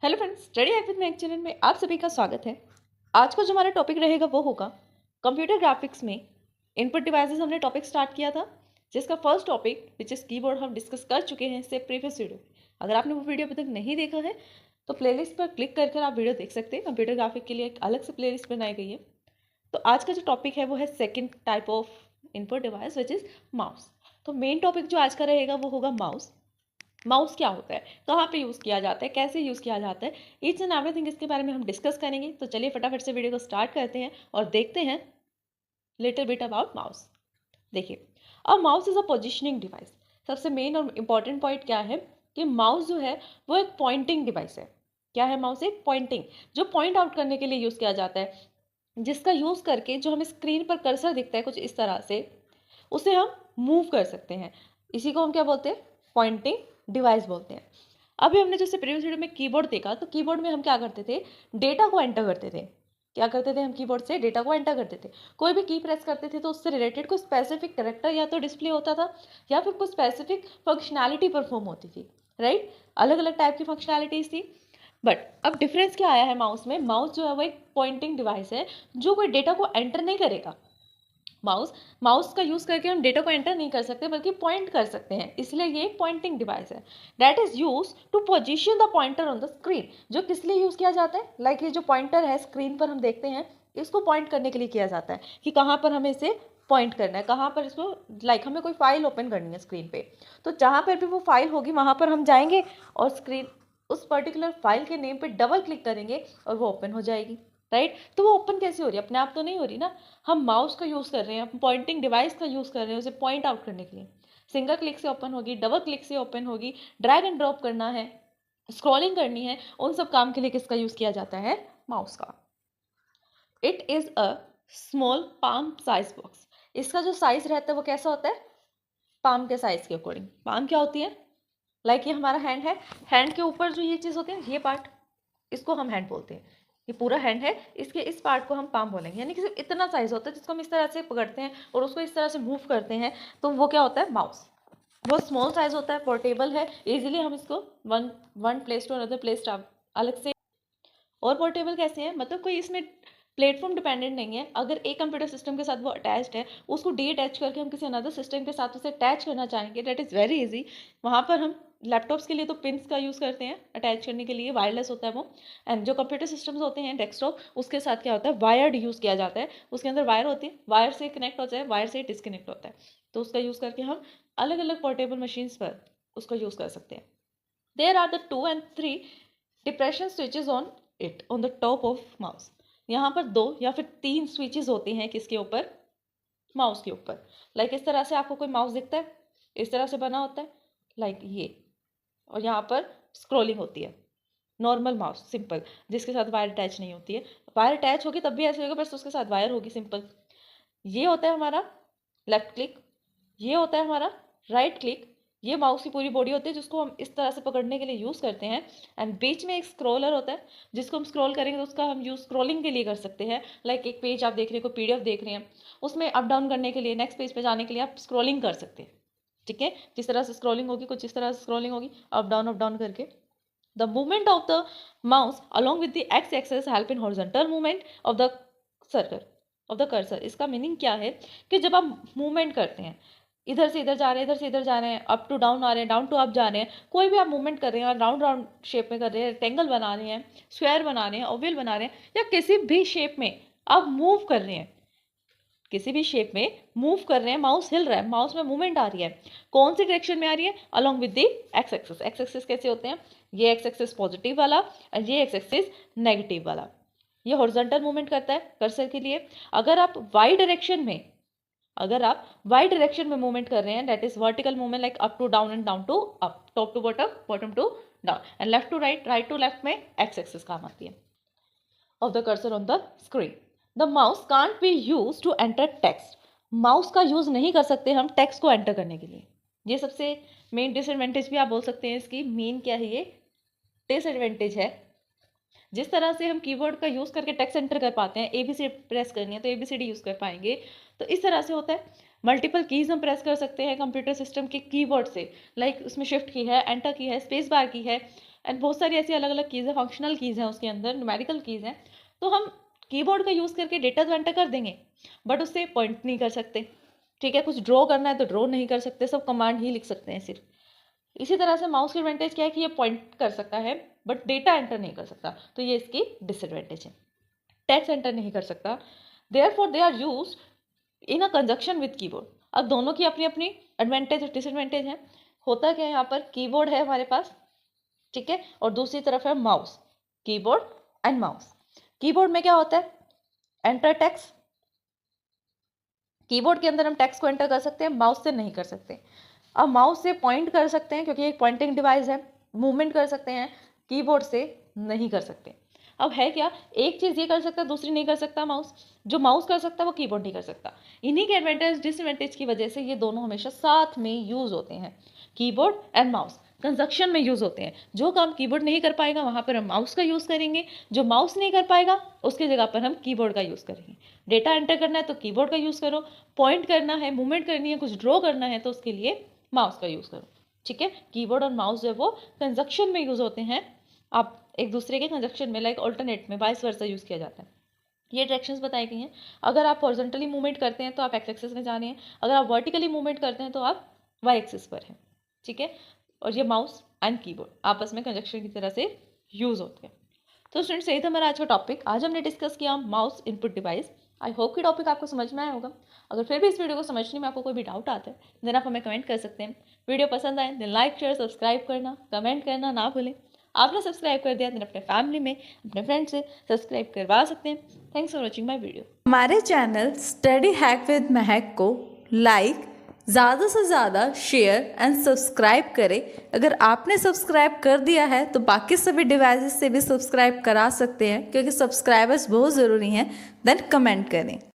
Hello friends, study hack with Mac channel में आप सभी का स्वागत है। आज का जो हमारा टॉपिक रहेगा वो होगा कंप्यूटर ग्राफिक्स में इनपुट डिवाइसेस। हमने टॉपिक स्टार्ट किया था जिसका first topic which is keyboard हम डिस्कस कर चुके हैं इससे प्रीवियस वीडियो। अगर आपने वो वीडियो अभी तक नहीं देखा है तो प्लेलिस्ट पर क्लिक कर आप वीडियो देख सकते हैं। कंप्यूटर ग्राफिक के लिए एक अलग से प्लेलिस्ट बनाई गई है। तो आज का जो टॉपिक है वो है second type of input device which is mouse. तो मेन टॉपिक जो आज का रहेगा वो होगा माउस। माउस क्या होता है, कहाँ पे यूज़ किया जाता है, कैसे यूज़ किया जाता है, ईच एंड एवरीथिंग इसके बारे में हम डिस्कस करेंगे। तो चलिए फटाफट से वीडियो को स्टार्ट करते हैं और देखते हैं लिटिल बिट अबाउट माउस। देखिए, अब mouse is a positioning device. सबसे मेन और इम्पॉर्टेंट पॉइंट क्या है कि माउस जो है वो एक पॉइंटिंग डिवाइस है। क्या है माउस? एक पॉइंटिंग, जो पॉइंट आउट करने के लिए यूज़ किया जाता है, जिसका यूज़ करके जो हमें स्क्रीन पर कर्सर दिखता है कुछ इस तरह से, उसे हम मूव कर सकते हैं। इसी को हम क्या बोलते हैं? पॉइंटिंग डिवाइस बोलते हैं। अभी हमने जैसे प्रीवियस वीडियो में कीबोर्ड देखा, तो कीबोर्ड में हम क्या करते थे? डेटा को एंटर करते थे। क्या करते थे? हम कीबोर्ड से डेटा को एंटर करते थे। कोई भी की प्रेस करते थे तो उससे रिलेटेड कोई स्पेसिफिक कैरेक्टर या तो डिस्प्ले होता था या फिर कोई स्पेसिफिक फंक्शनैलिटी परफॉर्म होती थी, राइट? अलग अलग टाइप की फंक्शनैलिटीज थी। बट अब डिफरेंस क्या आया है माउस में? माउस जो है वो एक पॉइंटिंग डिवाइस है जो कोई डेटा को एंटर नहीं करेगा। माउस माउस का यूज़ करके हम डेटा को एंटर नहीं कर सकते बल्कि पॉइंट कर सकते हैं, इसलिए ये एक पॉइंटिंग डिवाइस है। That is use to position the pointer on the screen. जो किस लिए यूज़ किया जाता है? लाइक ये जो पॉइंटर है स्क्रीन पर हम देखते हैं, इसको पॉइंट करने के लिए किया जाता है कि कहाँ पर हमें इसे पॉइंट करना है, कहाँ पर इसको, लाइक हमें कोई फाइल ओपन करनी है स्क्रीन पे, तो जहाँ पर भी वो फाइल होगी वहाँ पर हम जाएंगे और स्क्रीन उस पर्टिकुलर फाइल के नेम पे डबल क्लिक करेंगे और वो ओपन हो जाएगी, राइट? तो वो ओपन कैसे हो रही है? अपने आप तो नहीं हो रही ना। हम माउस का यूज़ कर रहे हैं, हम पॉइंटिंग डिवाइस का यूज़ कर रहे हैं उसे पॉइंट आउट करने के लिए। सिंगल क्लिक से ओपन होगी, डबल क्लिक से ओपन होगी, ड्रैग एंड ड्रॉप करना है, स्क्रॉलिंग करनी है, उन सब काम के लिए किसका यूज़ किया जाता है? माउस का। It is a small palm size box. इसका जो साइज रहता है वो कैसा होता है? पाम के साइज के अकॉर्डिंग। पाम क्या होती है? लाइक ये हमारा हैंड है, हैंड के ऊपर जो ये चीज़ होती है, ये पार्ट, इसको हम हैंड बोलते हैं। ये पूरा हैंड है, इसके इस पार्ट को हम पाम बोलेंगे। यानी कि सिर्फ इतना साइज होता है जिसको हम इस तरह से पकड़ते हैं और उसको इस तरह से मूव करते हैं, तो वो क्या होता है? माउस। बहुत स्मॉल साइज होता है, पोर्टेबल है, इजीली हम इसको one one place to another place अलग से। और पोर्टेबल कैसे हैं? मतलब कोई इसमें प्लेटफॉर्म डिपेंडेंट नहीं है। अगर एक कंप्यूटर सिस्टम के साथ वो अटैच्ड है, उसको डी अटैच करके हम किसी अनदर सिस्टम के साथ उसे अटैच करना चाहेंगे, दैट इज़ वेरी इजी। वहाँ पर हम लैपटॉप्स के लिए तो पिन्स का यूज़ करते हैं अटैच करने के लिए, वायरलेस होता है वो। एंड जो कंप्यूटर सिस्टम्स होते हैं डेस्कटॉप, उसके साथ क्या होता है? वायर्ड यूज़ किया जाता है। उसके अंदर वायर होती है, वायर से कनेक्ट होता है, वायर से डिसकनेक्ट होता है। तो उसका यूज़ करके हम अलग अलग पोर्टेबल मशीन्स पर उसको यूज़ कर सकते हैं। There are the 2 and 3 depression switches on it on the top of mouse. यहाँ पर 2 या फिर 3 स्विचेस होते हैं किसके ऊपर? माउस के ऊपर। लाइक इस तरह से आपको कोई माउस दिखता है, इस तरह से बना होता है, लाइक ये। और यहाँ पर स्क्रॉलिंग होती है, नॉर्मल माउस सिंपल, जिसके साथ वायर अटैच नहीं होती है। वायर अटैच होगी तब भी ऐसे होगा, बस उसके साथ वायर होगी, सिंपल। ये होता है हमारा लेफ्ट क्लिक, ये होता है हमारा राइट क्लिक। ये माउस की पूरी बॉडी होती है जिसको हम इस तरह से पकड़ने के लिए यूज़ करते हैं। एंड बीच में एक स्क्रॉलर होता है जिसको हम स्क्रॉल करेंगे तो उसका हम यूज़ स्क्रॉलिंग के लिए कर सकते हैं। लाइक एक पेज आप देख रहे हो, कोई पीडीएफ देख रहे हैं, उसमें अप डाउन करने के लिए, नेक्स्ट पेज पे जाने के लिए आप स्क्रॉलिंग कर सकते हैं, ठीक है? जिस तरह से स्क्रॉलिंग होगी कुछ इस तरह से स्क्रॉलिंग होगी, अप डाउन करके। The movement of the mouse along with the X axes help in horizontal movement of the circle of the cursor. इसका मीनिंग क्या है कि जब आप मूवमेंट करते हैं, इधर से इधर जा रहे हैं, इधर से इधर जा रहे हैं, अप टू डाउन आ रहे हैं, डाउन टू अप जा रहे हैं, कोई भी आप मूवमेंट कर रहे हैं, राउंड राउंड शेप में कर रहे हैं, रेक्टेंगल बना रहे हैं, स्क्वायर बना रहे हैं, ओवल बना रहे हैं, या किसी भी शेप में आप मूव कर रहे हैं, किसी भी शेप में मूव कर रहे हैं, माउस हिल रहा है, माउस में मूवमेंट आ रही है, कौन सी डायरेक्शन में आ रही है? Along with the x axis. X axis कैसे होते हैं? ये एक्स एक्सिस पॉजिटिव वाला और ये एक्स एक्सिस नेगेटिव वाला। ये हॉरिजॉन्टल मूवमेंट करता है कर्सर के लिए। अगर आप वाई डायरेक्शन में मूवमेंट कर रहे हैं, that is vertical movement, like up to down and down to up, top to bottom, bottom to down, and left to right, right to left में एक्स एक्सिस काम आती है of the cursor on the screen. The mouse can't be use to enter text. Mouse का use नहीं कर सकते हम text को एंटर करने के लिए। ये सबसे मेन डिसएडवांटेज भी आप बोल सकते हैं इसकी। मेन क्या है? ये डिसएडवांटेज है। जिस तरह से हम कीबोर्ड का यूज़ करके टेक्स्ट एंटर कर पाते हैं, एबीसी प्रेस करनी है तो एबीसीडी यूज़ कर पाएंगे, तो इस तरह से होता है। मल्टीपल कीज़ हम प्रेस कर सकते हैं कंप्यूटर सिस्टम के कीबोर्ड से, लाइक उसमें शिफ्ट की है, एंटर की है, स्पेस बार की है, एंड बहुत सारी ऐसी अलग अलग कीज़ है, फंक्शनल कीज़ हैं उसके अंदर, न्यूमेरिकल कीज़ हैं, तो हम कीबोर्ड का यूज़ करके डेटा तो एंटर कर देंगे बट उससे पॉइंट नहीं कर सकते, ठीक है। कुछ ड्रॉ करना है तो ड्रॉ नहीं कर सकते, सब कमांड ही लिख सकते हैं सिर्फ। इसी तरह से माउस की एडवांटेज क्या है कि ये पॉइंट कर सकता है बट डेटा एंटर नहीं कर सकता, तो ये इसकी डिसएडवांटेज है। टेक्स्ट एंटर नहीं कर सकता, therefore they are use in a conjunction with keyboard. अब दोनों की अपनी अपनी एडवांटेज और डिसएडवांटेज है। होता क्या है, यहाँ पर कीबोर्ड है हमारे पास, ठीक है, और दूसरी तरफ है mouse, keyboard and mouse. Keyboard में क्या होता है, एंटर टेक्स्ट, कीबोर्ड के अंदर हम टेक्स्ट को एंटर कर सकते हैं, माउस से नहीं कर सकते। अब माउस से पॉइंट कर सकते हैं क्योंकि एक पॉइंटिंग डिवाइस है, मूवमेंट कर सकते हैं, कीबोर्ड से नहीं कर सकते। अब है क्या, एक चीज़ ये कर सकता है दूसरी नहीं कर सकता माउस, जो माउस कर सकता है वो कीबोर्ड नहीं कर सकता। इन्हीं के एडवांटेज डिसएडवांटेज की वजह से ये दोनों हमेशा साथ में यूज़ होते हैं, कीबोर्ड एंड माउस कंजक्शन में यूज़ होते हैं। जो काम कीबोर्ड नहीं कर पाएगा वहाँ पर हम माउस का यूज़ करेंगे, जो माउस नहीं कर पाएगा उसकी जगह पर हम कीबोर्ड का यूज़ करेंगे। डेटा एंटर करना है तो कीबोर्ड का यूज़ करो, पॉइंट करना है, मूवमेंट करनी है, कुछ ड्रॉ करना है तो उसके लिए माउस का यूज़ करो, ठीक है। कीबोर्ड और माउस जो है वो कंजक्शन में यूज़ होते हैं, आप एक दूसरे के कंजक्शन में, लाइक ऑल्टरनेट में, वाइस वर्सा यूज़ किया जाता है। ये डायरेक्शंस बताई गई हैं। अगर आप हॉरिजॉन्टली मूवमेंट करते हैं तो आप एक्स एक्सिस में जा रहे हैं, अगर आप वर्टिकली मूवमेंट करते हैं तो आप वाई एक्सिस पर हैं, ठीक है। और ये माउस एंड कीबोर्ड आपस में कंजक्शन की तरह से यूज़ होते हैं। तो स्टूडेंट्स, यही था हमारा आज का टॉपिक। आज हमने डिस्कस किया mouse input device. I hope कि टॉपिक आपको समझ में आया होगा। अगर फिर भी इस वीडियो को समझने में आपको कोई भी डाउट आता है देन आप हमें कमेंट कर सकते हैं। वीडियो पसंद आए देन लाइक शेयर सब्सक्राइब करना, कमेंट करना ना भूलें। आपने सब्सक्राइब कर दिया देन अपने फैमिली में, अपने फ्रेंड से सब्सक्राइब करवा सकते हैं। Thanks for watching my video. हमारे चैनल स्टडी हैक विद महक को लाइक, ज़्यादा से ज़्यादा शेयर एंड सब्सक्राइब करें। अगर आपने सब्सक्राइब कर दिया है तो बाकी सभी डिवाइसेस से भी सब्सक्राइब करा सकते हैं, क्योंकि सब्सक्राइबर्स बहुत ज़रूरी हैं। देन कमेंट करें।